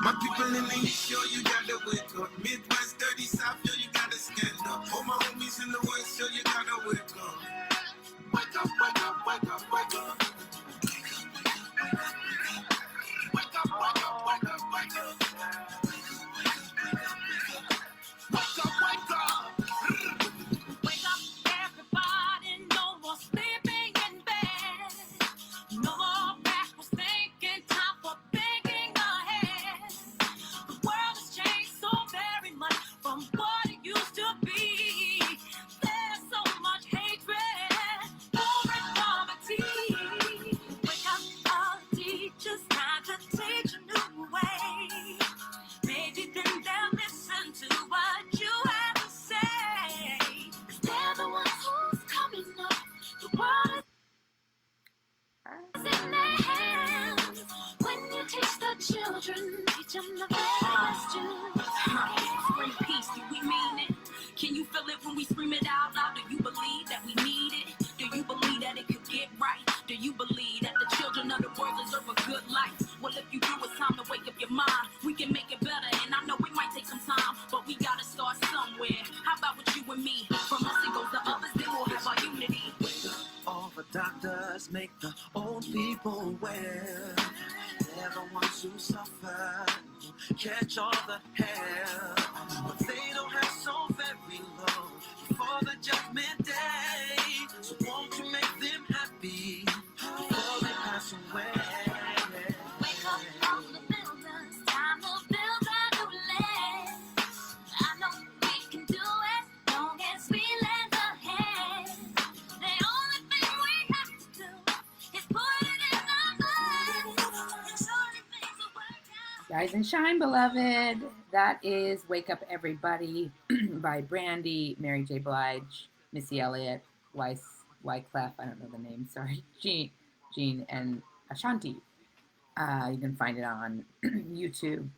My people in the East, yo, you gotta wake up. Midwest, dirty South, yo, you gotta stand up. All my homies in the West, yo, you gotta wake up. Wake up, wake up, wake up, wake up. Wake up, wake up, wake up, wake up. Wake up, wake up. Wake up, everybody, no more sleeping in bed. No more backwards thinking, time for thinking ahead. The world has changed so very much from what it used to be. There's so much hatred, war and poverty. Wake up, all teachers, time to teach a new way. Maybe then they'll listen to what you have to say. They're the ones who's coming up. The world is in their hands. When you teach the children, teach them the best you can. Bring peace, do we mean it? Can you feel it when we scream it out loud? Do you believe that we need it? Do you believe that it could get right? Do you believe that the children of the world deserve a good life? Well, if you do, it's time to wake up your mind. We can make it better, and I know it might take some time, but we gotta start somewhere. How about with you and me? From us it goes to others, then we'll have our unity. All the doctors make the old people well. They're the ones who suffer, catch all the hell. But they don't have so very long before the judgment day. So won't you make them happy before they pass away? Wake up all the builders, time to build a new land. I know we can do it, long as we lend a hand. The only thing we have to do is put it in our minds. Surely things will work out. Rise and shine, beloved. That is Wake Up Everybody by Brandy, Mary J. Blige, Missy Elliott, Wyclef, I don't know the name, sorry, Jean, and Ashanti. You can find it on YouTube.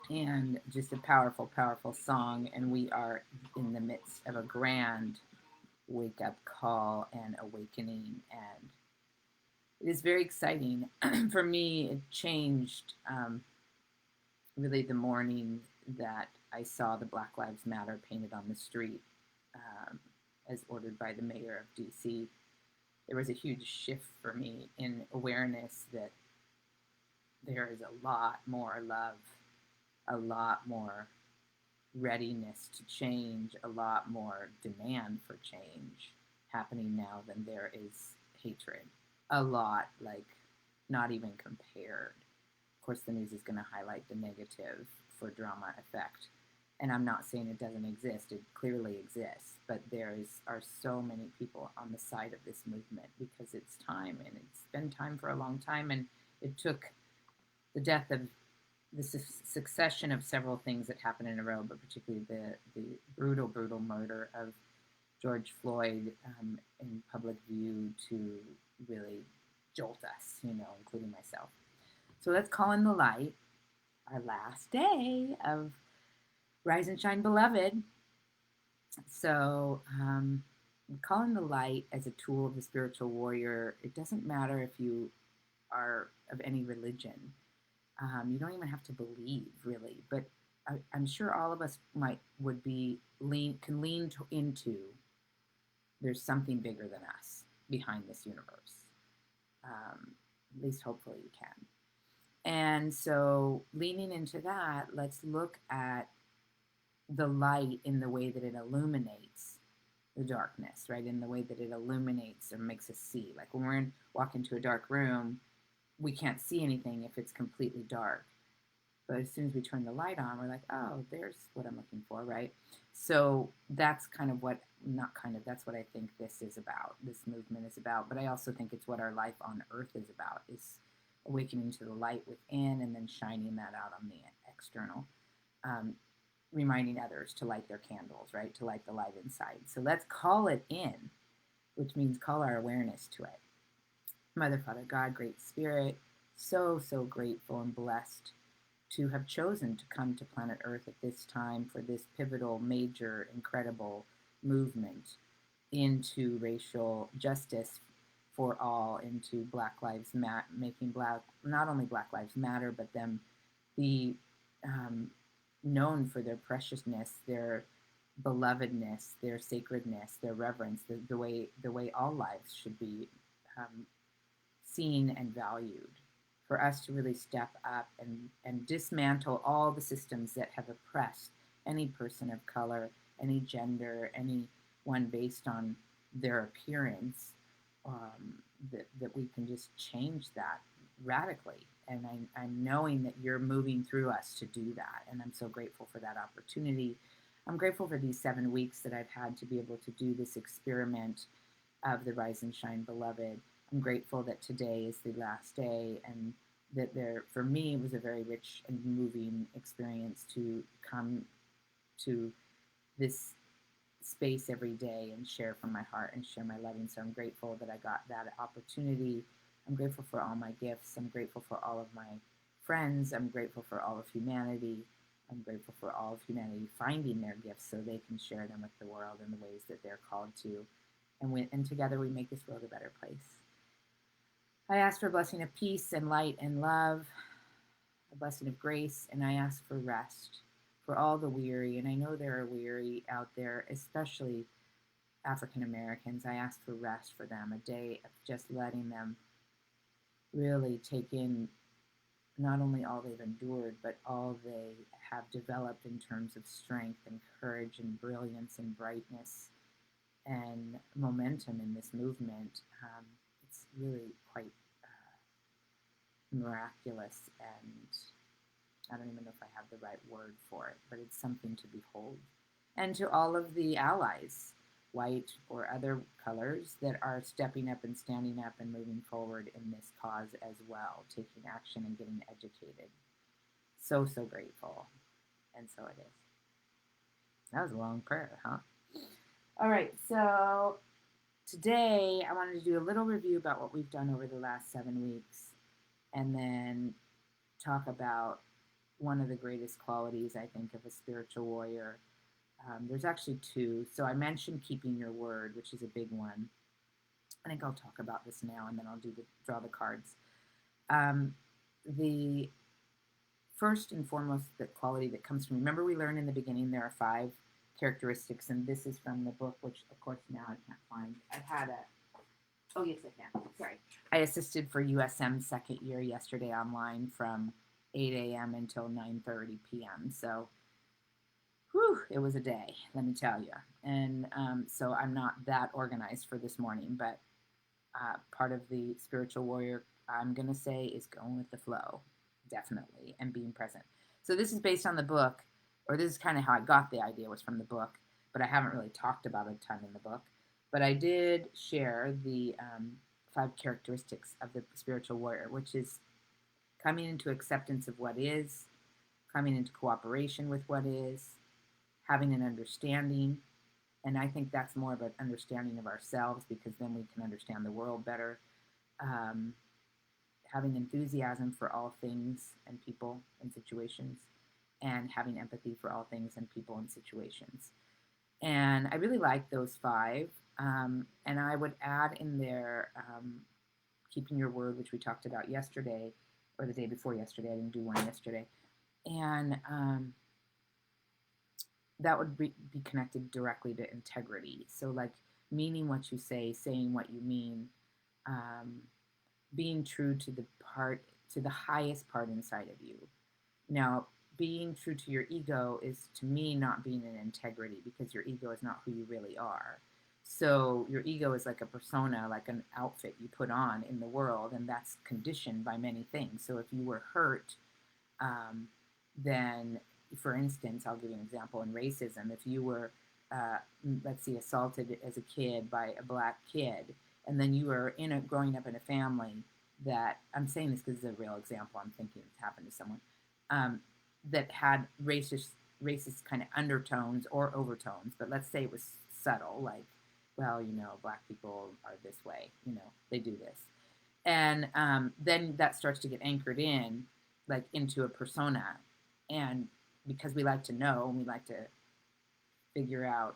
And just a powerful, powerful song. And we are in the midst of a grand wake-up call and awakening. And it is very exciting. For me, it changed really the morning that I saw the Black Lives Matter painted on the street as ordered by the mayor of D.C. There was a huge shift for me in awareness that there is a lot more love, a lot more readiness to change, a lot more demand for change happening now than there is hatred. A lot, like not even compared. Of course, the news is going to highlight the negative for drama effect. And I'm not saying it doesn't exist. It clearly exists. But are so many people on the side of this movement because it's time, and it's been time for a long time. And it took the death of the succession of several things that happened in a row, but particularly the brutal, brutal murder of George Floyd in public view to really jolt us, including myself. So let's call in the light, our last day of Rise and Shine, Beloved. So call in the light as a tool of the spiritual warrior. It doesn't matter if you are of any religion. You don't even have to believe, really. But I'm sure all of us can lean into there's something bigger than us behind this universe. At least hopefully you can. And so leaning into that, let's look at the light in the way that it illuminates the darkness, right? In the way that it illuminates and makes us see. Like when we walk into a dark room, we can't see anything if it's completely dark. But as soon as we turn the light on, we're like, oh, there's what I'm looking for, right? So that's that's what I think this is about, this movement is about. But I also think it's what our life on earth is about, is awakening to the light within and then shining that out on the external. Reminding others to light their candles, right? To light the light inside. So let's call it in, which means call our awareness to it. Mother, Father, God, Great Spirit, so, so grateful and blessed to have chosen to come to planet Earth at this time for this pivotal, major, incredible movement into racial justice for all, into Black Lives Matter, making not only Black Lives Matter, but them be known for their preciousness, their belovedness, their sacredness, their reverence, the way all lives should be um, seen and valued. For us to really step up and dismantle all the systems that have oppressed any person of color, any gender, anyone based on their appearance, that we can just change that radically. And I'm knowing that you're moving through us to do that. And I'm so grateful for that opportunity. I'm grateful for these 7 weeks that I've had to be able to do this experiment of the Rise and Shine Beloved. I'm grateful that today is the last day, and that for me, it was a very rich and moving experience to come to this space every day and share from my heart and share my loving. So I'm grateful that I got that opportunity. I'm grateful for all my gifts. I'm grateful for all of my friends. I'm grateful for all of humanity. I'm grateful for all of humanity finding their gifts so they can share them with the world in the ways that they're called to. And together we make this world a better place. I ask for a blessing of peace and light and love, a blessing of grace, and I ask for rest for all the weary. And I know there are weary out there, especially African Americans. I ask for rest for them, a day of just letting them really take in not only all they've endured, but all they have developed in terms of strength and courage and brilliance and brightness and momentum in this movement. It's really quite miraculous, and I don't even know if I have the right word for it, but it's something to behold. And to all of the allies, white or other colors, that are stepping up and standing up and moving forward in this cause as well, taking action and getting educated. So, so grateful. And so it is. That was a long prayer, huh? All right, so today I wanted to do a little review about what we've done over the last 7 weeks, and then talk about one of the greatest qualities, I think, of a spiritual warrior. There's actually two. So I mentioned keeping your word, which is a big one. I think I'll talk about this now, and then I'll draw the cards. The first and foremost, the quality that comes from, remember we learned in the beginning there are 5 characteristics, and this is from the book, which of course now I can't find. Oh yes, I can. Sorry. I assisted for USM second year yesterday online from 8 a.m. until 9:30 p.m. So, whew, it was a day, let me tell you. And so I'm not that organized for this morning, but part of the spiritual warrior, I'm going to say, is going with the flow, definitely, and being present. So this is based on the book, or this is kind of how I got the idea, was from the book, but I haven't really talked about it a ton in the book. But I did share the 5 characteristics of the spiritual warrior, which is coming into acceptance of what is, coming into cooperation with what is, having an understanding. And I think that's more of an understanding of ourselves, because then we can understand the world better. Having enthusiasm for all things and people and situations, and having empathy for all things and people and situations. And I really like those 5. And I would add in there keeping your word, which we talked about yesterday, or the day before yesterday. I didn't do one yesterday. And that would be connected directly to integrity. So, like, meaning what you say, saying what you mean, being true to the highest part inside of you. Now, being true to your ego is, to me, not being in integrity, because your ego is not who you really are. So your ego is like a persona, like an outfit you put on in the world, and that's conditioned by many things. So if you were hurt, then, for instance, I'll give you an example in racism. If you were, let's see, assaulted as a kid by a black kid, and then you were growing up in a family that, I'm saying this because it's a real example, I'm thinking it's happened to someone, that had racist kind of undertones or overtones, but let's say it was subtle, like, well, black people are this way, they do this. And then that starts to get anchored in, like, into a persona. And because we like to know, and we like to figure out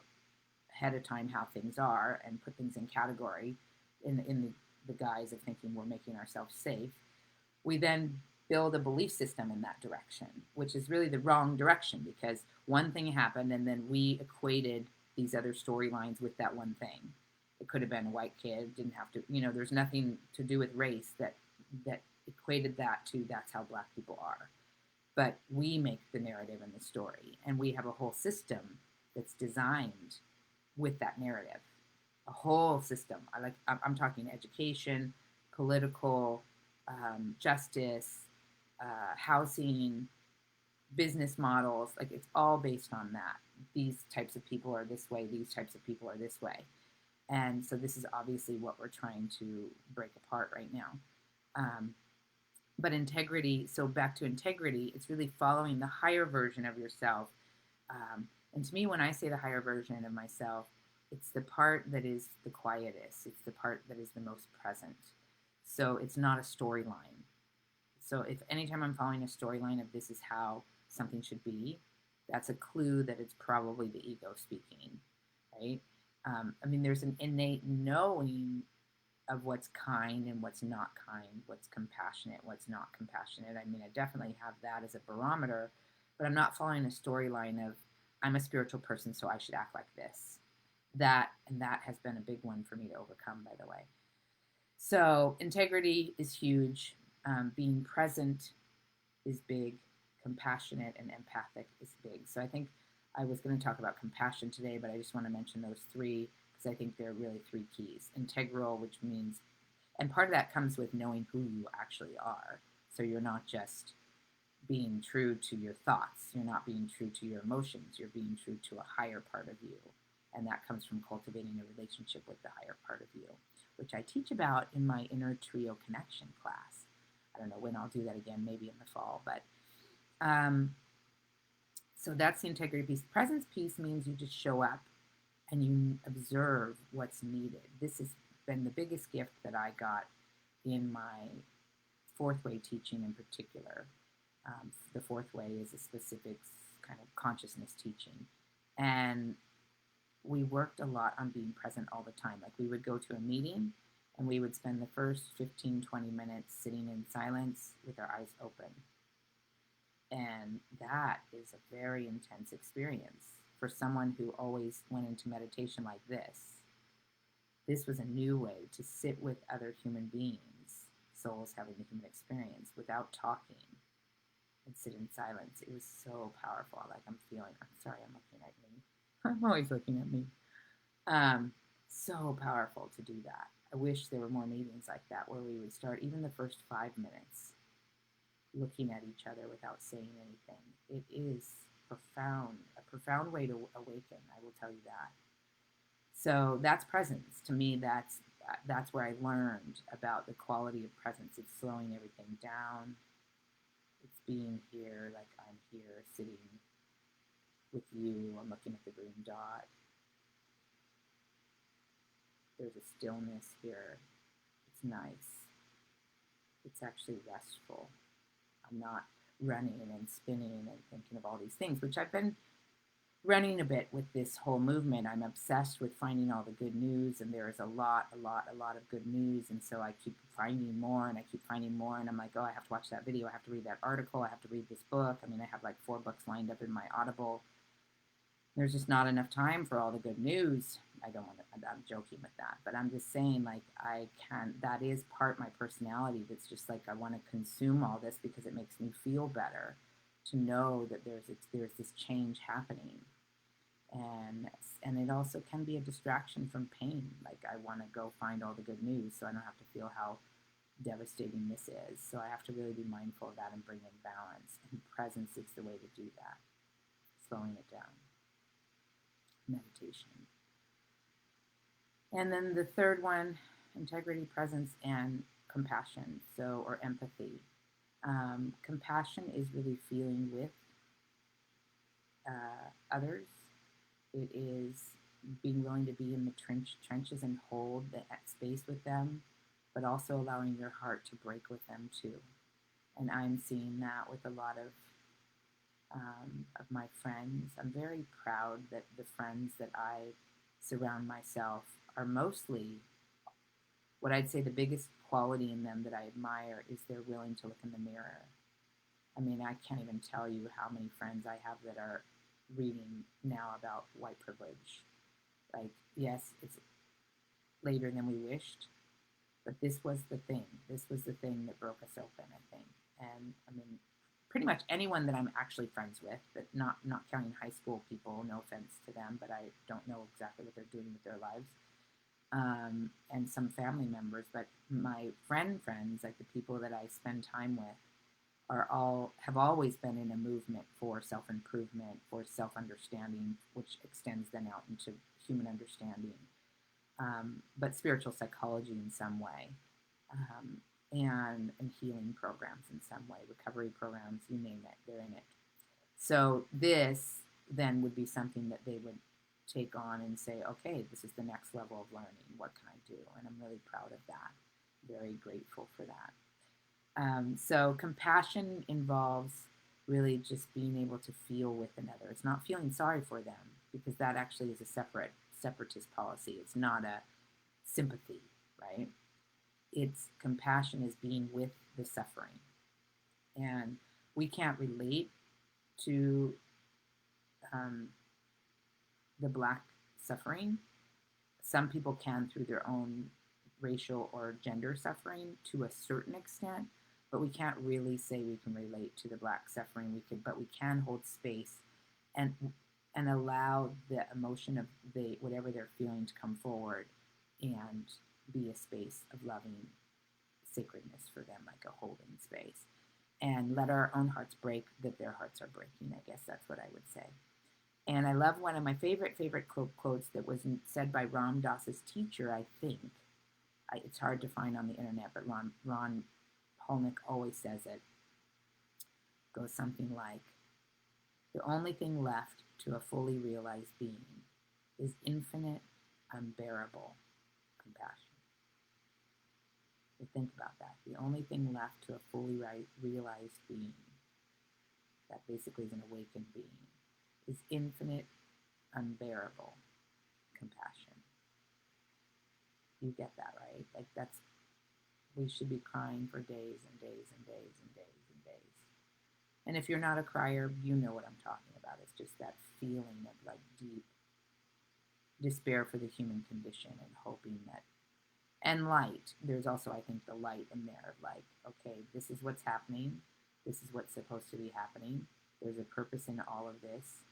ahead of time how things are and put things in category in the guise of thinking we're making ourselves safe, we then build a belief system in that direction, which is really the wrong direction because one thing happened and then we equated these other storylines with that one thing. It could have been a white kid, didn't have to, there's nothing to do with race that equated that to that's how Black people are. But we make the narrative and the story, and we have a whole system that's designed with that narrative. A whole system. I'm talking education, political, justice, housing, business models. Like it's all based on that. These types of people are this way. These types of people are this way. And so this is obviously what we're trying to break apart right now. But integrity, so back to integrity, it's really following the higher version of yourself. And to me, when I say the higher version of myself, it's the part that is the quietest. It's the part that is the most present. So it's not a storyline. So if anytime I'm following a storyline of this is how something should be, that's a clue that it's probably the ego speaking, right? There's an innate knowing of what's kind and what's not kind, what's compassionate, what's not compassionate. I definitely have that as a barometer, but I'm not following a storyline of I'm a spiritual person, so I should act like this. That has been a big one for me to overcome, by the way. So integrity is huge. Being present is big. Compassionate and empathic is big. So I think I was going to talk about compassion today, but I just want to mention those three because I think they're really three keys. Integral, which means, and part of that comes with knowing who you actually are. So you're not just being true to your thoughts. You're not being true to your emotions. You're being true to a higher part of you. And that comes from cultivating a relationship with the higher part of you, which I teach about in my Inner Trio Connection class. I don't know when I'll do that again, maybe in the fall. But so that's the integrity piece. Presence piece means you just show up and you observe what's needed. This has been the biggest gift that I got in my fourth way teaching in particular. The fourth way is a specific kind of consciousness teaching. And we worked a lot on being present all the time. Like we would go to a meeting and we would spend the first 15, 20 minutes sitting in silence with our eyes open. And that is a very intense experience for someone who always went into meditation like this. This was a new way to sit with other human beings, souls having the human experience, without talking and sit in silence. It was so powerful. I'm sorry, I'm looking at me. I'm always looking at me. So powerful to do that. I wish there were more meetings like that where we would start even the first 5 minutes looking at each other without saying anything. It is profound, a profound way to awaken, I will tell you that. So that's presence. To me, that's where I learned about the quality of presence. It's slowing everything down. It's being here, like I'm here sitting with you. I'm looking at the green dot. There's a stillness here. It's nice. It's actually restful. I'm not running and spinning and thinking of all these things, which I've been running a bit with this whole movement. I'm obsessed with finding all the good news, and there is a lot of good news, and so I keep finding more, and I keep finding more, and I'm like, oh, I have to watch that video, I have to read that article, I have to read this book. I have like 4 books lined up in my Audible. There's just not enough time for all the good news. I'm joking with that, but I'm just saying, like, that is part my personality. That's just like, I want to consume all this because it makes me feel better to know that there's this change happening. And it also can be a distraction from pain. Like, I want to go find all the good news so I don't have to feel how devastating this is. So I have to really be mindful of that and bring in balance. And presence is the way to do that. Slowing it down. Meditation. And then the third one, integrity, presence, and compassion, or empathy. Compassion is really feeling with others. It is being willing to be in the trenches and hold that space with them, but also allowing your heart to break with them too. And I'm seeing that with a lot of my friends. I'm very proud that the friends that I surround myself are mostly what I'd say the biggest quality in them that I admire is they're willing to look in the mirror. I mean, I can't even tell you how many friends I have that are reading now about white privilege. Like, yes, it's later than we wished, but this was the thing. This was the thing that broke us open, I think. And I mean, pretty much anyone that I'm actually friends with, but not counting high school people, no offense to them, but I don't know exactly what they're doing with their lives. And some family members, but my friends, like the people that I spend time with, have always been in a movement for self improvement, for self understanding, which extends then out into human understanding, but spiritual psychology in some way, and healing programs in some way, recovery programs, you name it, they're in it. So this then would be something that they would take on and say, okay, this is the next level of learning. What can I do? And I'm really proud of that. Very grateful for that. So compassion involves really just being able to feel with another. It's not feeling sorry for them, because that actually is a separatist policy. It's not a sympathy, right? It's compassion is being with the suffering. And we can't relate to um, the Black suffering. Some people can through their own racial or gender suffering to a certain extent, but we can't really say we can relate to the Black suffering. But we can hold space and allow the emotion of whatever they're feeling to come forward and be a space of loving sacredness for them, like a holding space, and let our own hearts break that their hearts are breaking. I guess that's what I would say. And I love one of my favorite quotes that was said by Ram Dass's teacher, I think. It's hard to find on the internet, but Ron Holnick always says it. Goes something like, the only thing left to a fully realized being is infinite, unbearable compassion. So think about that. The only thing left to a fully realized being, that basically is an awakened being, is infinite, unbearable compassion. You get that, right? Like we should be crying for days and days and days and days and days. And if you're not a crier, you know what I'm talking about. It's just that feeling of like deep despair for the human condition and hoping that, and light. There's also, I think, the light in there of like, okay, this is what's happening. This is what's supposed to be happening. There's a purpose in all of this.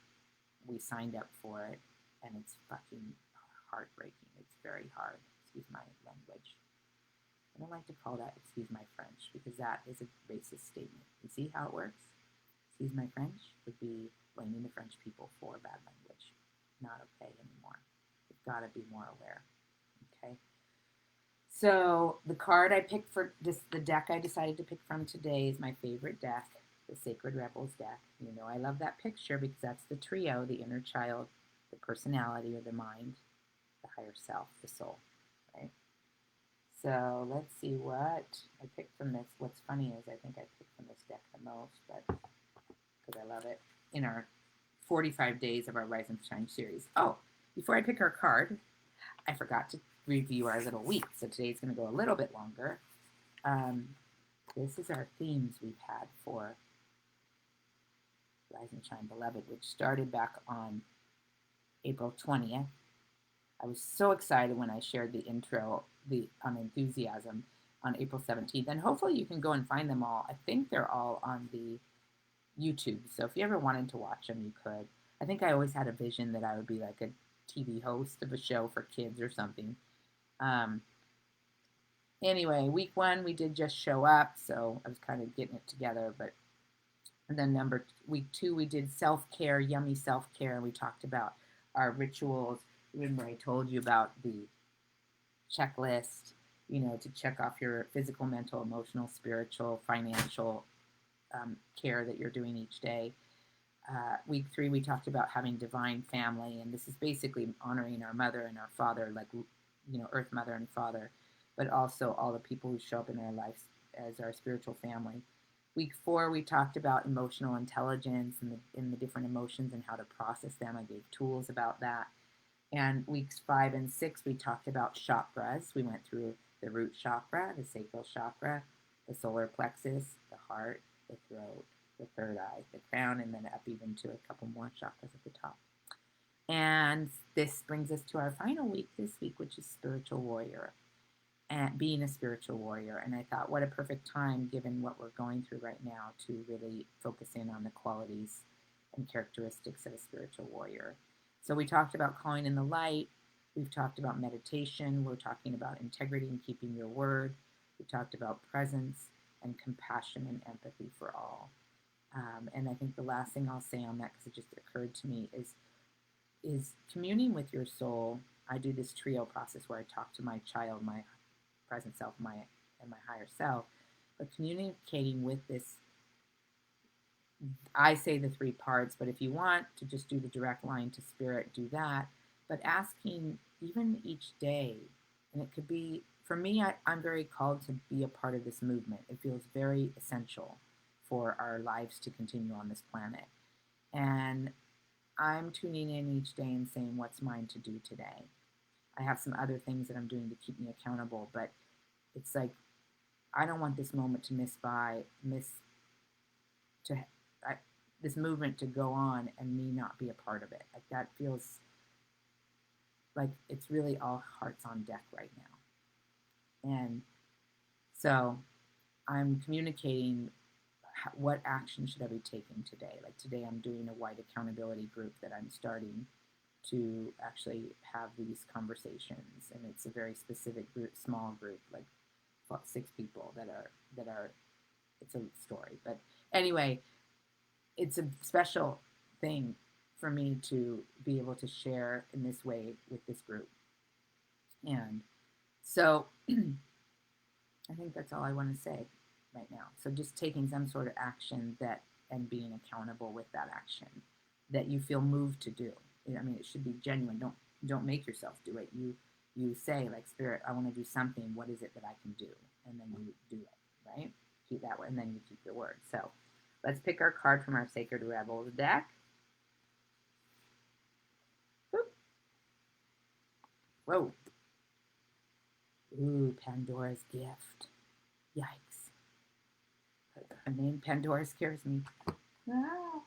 We signed up for it, and it's fucking heartbreaking. It's very hard. Excuse my language. I don't like to call that excuse my French, because that is a racist statement. You see how it works? Excuse my French would be blaming the French people for bad language. Not okay anymore. We've got to be more aware. Okay? So the card I picked for this, the deck I decided to pick from today is my favorite deck, the Sacred Rebels deck. You know I love that picture because that's the trio, the inner child, the personality or the mind, the higher self, the soul, right? So let's see what I picked from this. What's funny is I think I picked from this deck the most, but because I love it, in our 45 days of our Rise and Shine series. Oh, before I pick our card, I forgot to review our little week, so today's going to go a little bit longer. This is our themes we've had for Rise and Shine Beloved, which started back on April 20th. I was so excited when I shared the intro, on enthusiasm, on April 17th, and hopefully you can go and find them all. I think they're all on the YouTube, so if you ever wanted to watch them, you could. I think I always had a vision that I would be like a TV host of a show for kids or something. Anyway, week 1 we did just show up, so I was kind of getting it together. But and then week 2 we did self-care, yummy self-care, and we talked about our rituals. Remember I told you about the checklist, to check off your physical, mental, emotional, spiritual, financial care that you're doing each day. Week 3 we talked about having divine family, and this is basically honoring our mother and our father, like Earth Mother and Father, but also all the people who show up in our lives as our spiritual family. Week 4 we talked about emotional intelligence and the different emotions and how to process them. I gave tools about that. And weeks 5 and 6 we talked about chakras. We went through the root chakra, the sacral chakra, the solar plexus, the heart, the throat, the third eye, the crown, and then up even to a couple more chakras at the top. And this brings us to our final week this week, which is spiritual warrior and being a spiritual warrior. And I thought, what a perfect time, given what we're going through right now, to really focus in on the qualities and characteristics of a spiritual warrior. So we talked about calling in the light. We've talked about meditation. We're talking about integrity and keeping your word. We talked about presence and compassion and empathy for all. And I think the last thing I'll say on that, because it just occurred to me, is communing with your soul. I do this trio process where I talk to my child, my present self, my higher self, but communicating with this. I say the three parts, but if you want to just do the direct line to spirit, do that. But asking even each day, and it could be, for me, I'm very called to be a part of this movement. It feels very essential for our lives to continue on this planet. And I'm tuning in each day and saying, what's mine to do today? I have some other things that I'm doing to keep me accountable, but it's like, I don't want this moment to this movement to go on and me not be a part of it. Like, that feels like it's really all hearts on deck right now. And so I'm communicating what action should I be taking today. Like today I'm doing a white accountability group that I'm starting to actually have these conversations, and it's a very specific group, small group, like 6 people that are it's a story, but anyway, it's a special thing for me to be able to share in this way with this group. And so I think that's all I want to say right now. So just taking some sort of action and being accountable with that action that you feel moved to do. I mean, it should be genuine. Don't make yourself do it. You say, like, Spirit, I want to do something. What is it that I can do? And then you do it, right? Keep that way, and then you keep your word. So let's pick our card from our Sacred Rebels deck. Boop. Whoa. Ooh, Pandora's Gift. Yikes. Her name Pandora scares me. Ah.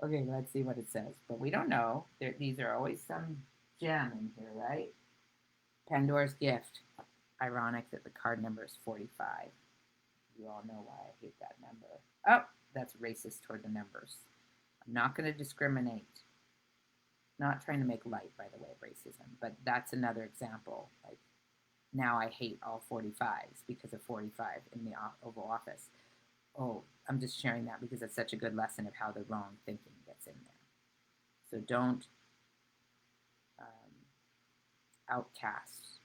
Okay, let's see what it says. But we don't know. These are always some gem in here, right? Pandora's Gift. Ironic that the card number is 45. You all know why I hate that number. Oh, that's racist toward the numbers. I'm not going to discriminate. Not trying to make light, by the way, of racism, but that's another example. Like, now I hate all 45s because of 45 in the Oval Office. Oh, I'm just sharing that because it's such a good lesson of how the wrong thinking gets in there. So don't outcast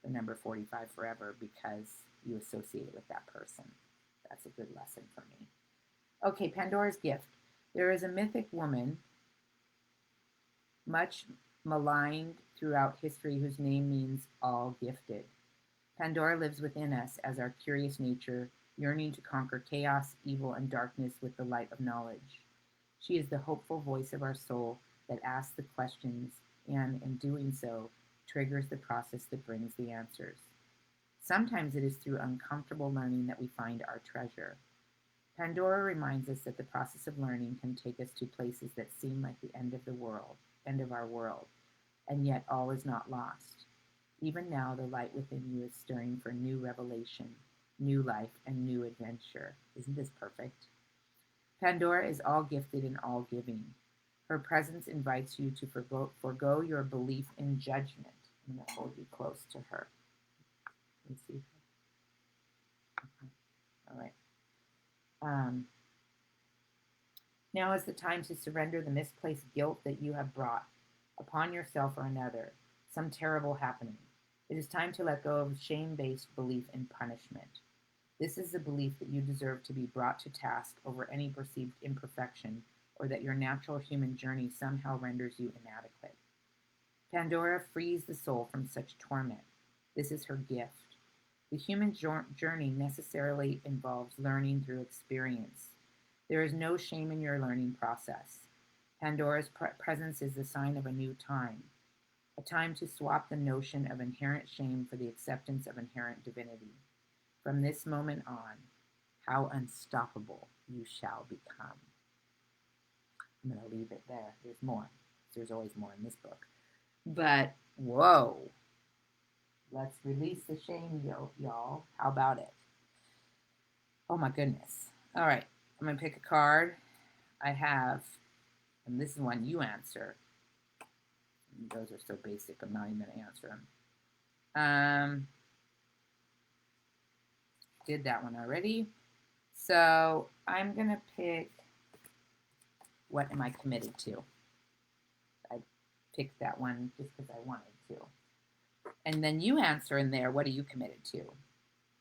the number 45 forever because you associate with that person. That's a good lesson for me. Okay, Pandora's Gift. There is a mythic woman, much maligned throughout history, whose name means all gifted. Pandora lives within us as our curious nature, yearning to conquer chaos, evil, and darkness with the light of knowledge. She is the hopeful voice of our soul that asks the questions and, in doing so, triggers the process that brings the answers. Sometimes it is through uncomfortable learning that we find our treasure. Pandora reminds us that the process of learning can take us to places that seem like the end of our world, and yet all is not lost. Even now, the light within you is stirring for new revelation, new life, and new adventure. Isn't this perfect? Pandora is all gifted and all giving. Her presence invites you to forgo your belief in judgment. I'm going to hold you close to her. Let me see. Okay. All right. Now is the time to surrender the misplaced guilt that you have brought upon yourself or another, some terrible happening. It is time to let go of shame-based belief in punishment. This is the belief that you deserve to be brought to task over any perceived imperfection, or that your natural human journey somehow renders you inadequate. Pandora frees the soul from such torment. This is her gift. The human journey necessarily involves learning through experience. There is no shame in your learning process. Pandora's presence is the sign of a new time. a time to swap the notion of inherent shame for the acceptance of inherent divinity. From this moment on, how unstoppable you shall become. I'm going to leave it there. There's more. There's always more in this book. But, whoa. Let's release the shame, y'all. How about it? Oh, my goodness. All right. I'm going to pick a card. I have, and this is one you answer. Those are so basic, I'm not even going to answer them. Did that one already. So I'm going to pick, what am I committed to? I picked that one just because I wanted to. And then you answer in there, what are you committed to?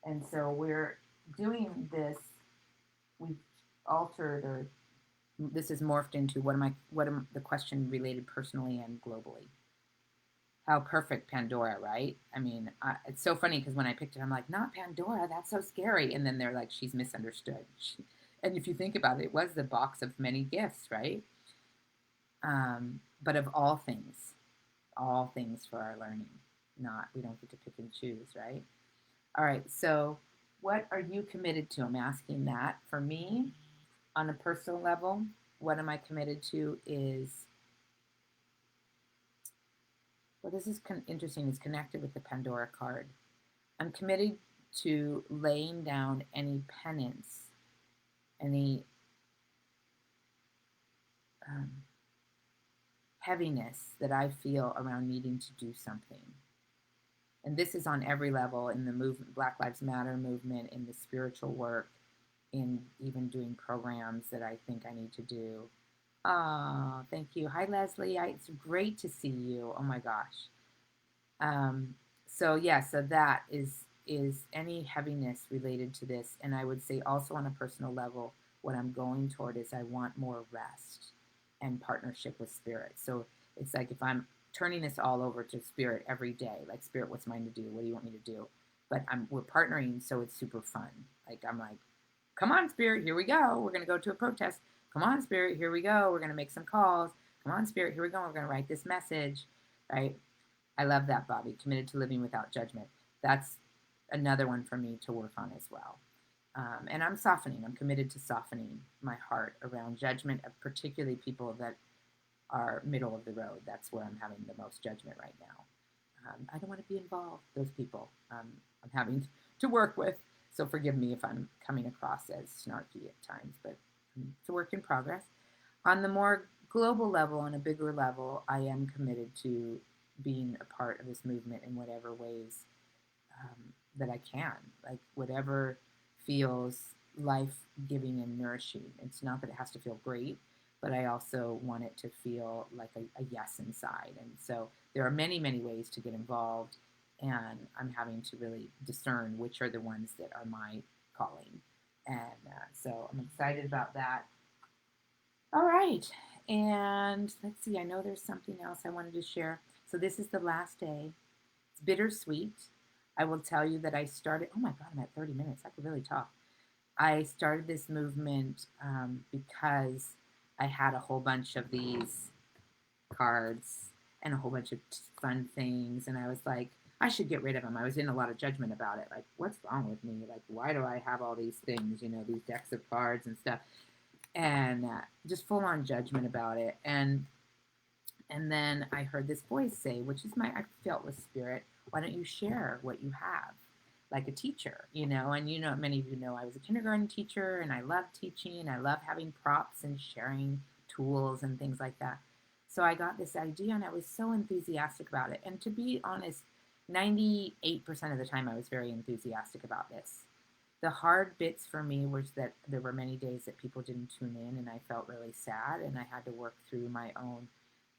And so we're doing this, we've altered, or this is morphed into what am the question related personally and globally. How perfect Pandora, right? I mean, it's so funny because when I picked it, I'm like, not Pandora, that's so scary. And then they're like, she's misunderstood. And if you think about it, it was the box of many gifts, right? But of all things for our learning. We don't get to pick and choose, right? All right, so what are you committed to? I'm asking that. For me, on a personal level, what am I committed to is, well, this is interesting. It's connected with the Pandora card. I'm committed to laying down any penance, any heaviness that I feel around needing to do something. And this is on every level, in the movement, Black Lives Matter movement, in the spiritual work, in even doing programs that I think I need to do. Oh, thank you. Hi, Leslie. It's great to see you. Oh my gosh. So that is any heaviness related to this. And I would say also on a personal level, what I'm going toward is I want more rest and partnership with spirit. So it's like if I'm turning this all over to spirit every day, like, spirit, what's mine to do? What do you want me to do? But we're partnering, so it's super fun. Like, I'm like, come on, spirit, here we go. We're going to go to a protest. Come on, spirit, here we go. We're going to make some calls. Come on, spirit, here we go. We're going to write this message, right? I love that, Bobby. Committed to living without judgment. That's another one for me to work on as well. And I'm softening. I'm committed to softening my heart around judgment of particularly people that are middle of the road. That's where I'm having the most judgment right now. I don't want to be involved. Those people I'm having to work with. So forgive me if I'm coming across as snarky at times, but it's a work in progress. On the more global level, on a bigger level, I am committed to being a part of this movement in whatever ways that I can, like whatever feels life-giving and nourishing. It's not that it has to feel great, but I also want it to feel like a yes inside. And so there are many, many ways to get involved, and I'm having to really discern which are the ones that are my calling. And so I'm excited about that. All right. And let's see, I know there's something else I wanted to share. So this is the last day. It's bittersweet. I will tell you that I started, oh my God, I'm at 30 minutes. I could really talk. I started this movement because I had a whole bunch of these cards and a whole bunch of fun things. And I was like, I should get rid of them. I was in a lot of judgment about it. Like, what's wrong with me? Like, why do I have all these things, these decks of cards and stuff? And just full on judgment about it. And then I heard this voice say, which is I felt with spirit, why don't you share what you have? Like a teacher, and many of you know I was a kindergarten teacher, and I love teaching. I love having props and sharing tools and things like that. So I got this idea, and I was so enthusiastic about it. And to be honest, 98% of the time I was very enthusiastic about this. The hard bits for me was that there were many days that people didn't tune in, and I felt really sad, and I had to work through my own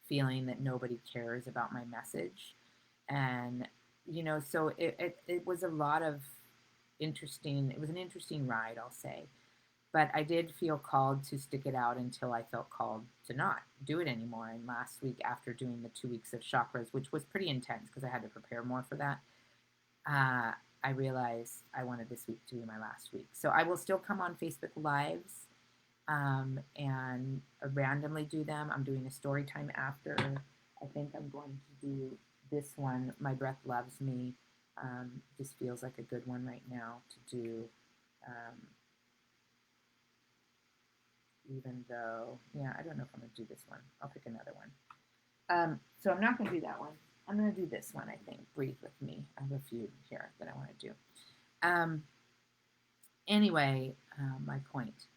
feeling that nobody cares about my message. And so it was a lot of interesting, it was an interesting ride, I'll say. But I did feel called to stick it out until I felt called to not do it anymore. And last week, after doing the 2 weeks of chakras, which was pretty intense because I had to prepare more for that, I realized I wanted this week to be my last week. So I will still come on Facebook Lives and randomly do them. I'm doing a story time after I think I'm going to do this one, My Breath Loves Me. Just feels like a good one right now to do, um, even though, yeah, I don't know if I'm going to do this one. I'll pick another one. So I'm not going to do that one. I'm going to do this one, I think, Breathe With Me. I have a few here that I want to do. Um, anyway, my point.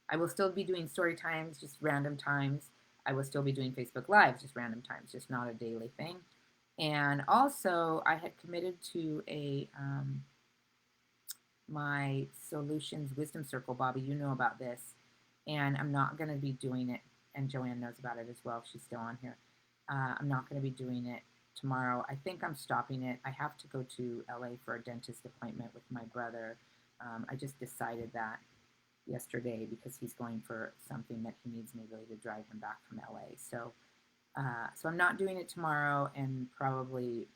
I will still be doing story times, just random times. I will still be doing Facebook Lives, just random times, just not a daily thing. And also, I had committed to a my Solutions Wisdom Circle. Bobby, you know about this, and I'm not going to be doing it. And Joanne knows about it as well. She's still on here. I'm not going to be doing it tomorrow. I think I'm stopping it. I have to go to LA for a dentist appointment with my brother. I just decided that yesterday because he's going for something that he needs me really to drive him back from LA. So I'm not doing it tomorrow, and probably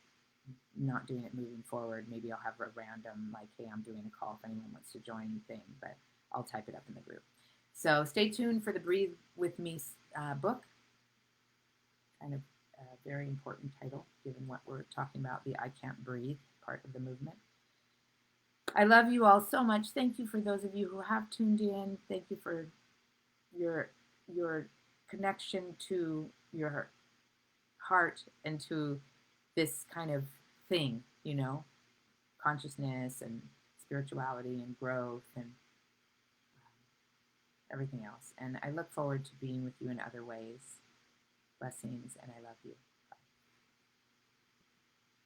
not doing it moving forward. Maybe I'll have a random, like, hey, I'm doing a call if anyone wants to join thing, but I'll type it up in the group. So stay tuned for the Breathe With Me book. Kind of a very important title, given what we're talking about, the I Can't Breathe part of the movement. I love you all so much. Thank you for those of you who have tuned in. Thank you for your connection to your heart and to this kind of thing, consciousness and spirituality and growth and everything else. And I look forward to being with you in other ways. Blessings, and I love you.